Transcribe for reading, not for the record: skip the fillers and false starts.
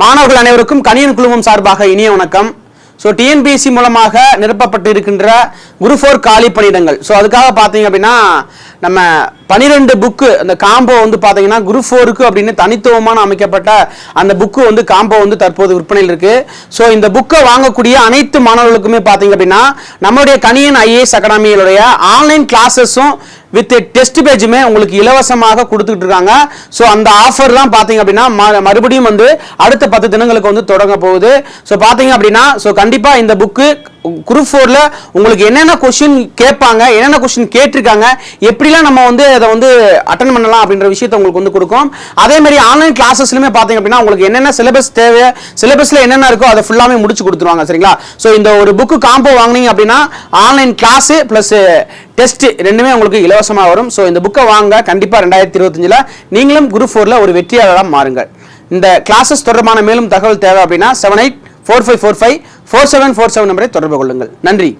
மாணவர்கள் அனைவருக்கும் கணியன் குழுமம் சார்பாக இனிய வணக்கம். ஸோ டிஎன்பிஎஸ்சி மூலமாக நிரப்பப்பட்டு இருக்கின்ற குரூப் 4 காலி பணியிடங்கள். ஸோ அதுக்காக பார்த்தீங்க அப்படின்னா நம்ம 12 புக்கு அந்த காம்போ வந்து பார்த்தீங்கன்னா குரூப் 4க்கு அப்படின்னு தனித்துவமான அமைக்கப்பட்ட அந்த புக்கு வந்து காம்போ வந்து தற்போது விற்பனையில் இருக்கு. ஸோ இந்த புக்கை வாங்கக்கூடிய அனைத்து மாணவர்களுக்குமே பார்த்தீங்க அப்படின்னா நம்மளுடைய கணியன் ஐஏஎஸ் அகாடமியிலுடைய ஆன்லைன் கிளாஸஸும் வித் டெஸ்ட் பேஜுமே உங்களுக்கு இலவசமாக கொடுத்துட்டு இருக்காங்க. ஸோ அந்த ஆஃபர் தான் பார்த்தீங்க அப்படின்னா மறுபடியும் வந்து அடுத்த 10 தினங்களுக்கு வந்து தொடங்க போகுது. ஸோ பார்த்தீங்க அப்படின்னா ஸோ கண்டிப்பாக இந்த புக்கு குரூப் 4ல உங்களுக்கு என்னென்ன கொஸ்டின் கேட்பாங்க, என்னென்ன கொஸ்டின் கேட்டிருக்காங்க, எப்படிலாம் நம்ம வந்து அதை வந்து அட்டன் பண்ணலாம் அப்படின்ற விஷயத்தை உங்களுக்கு வந்து கொடுக்கும். அதே மாதிரி ஆன்லைன் கிளாஸஸ்லுமே பார்த்தீங்க அப்படின்னா உங்களுக்கு என்னென்ன சிலபஸ் தேவை, சிலபஸ்ல என்னென்ன இருக்கோ அதை ஃபுல்லாமே முடிச்சு கொடுத்துருவாங்க. சரிங்களா? ஸோ இந்த ஒரு புக்கு காம்போ வாங்கினீங்க அப்படின்னா ஆன்லைன் கிளாஸ் பிளஸ் டெஸ்ட் ரெண்டுமே உங்களுக்கு இலவசமாக வரும். ஸோ இந்த புக்கை வாங்க கண்டிப்பாக 2025ல் நீங்களும் குரூப் 4ல ஒரு வெற்றியாளராக மாறுங்கள். இந்த கிளாஸஸ் தொடர்பான மேலும் தகவல் தேவை அப்படின்னா 7845454747 நம்பரை தொடர்பு கொள்ளுங்கள். நன்றி.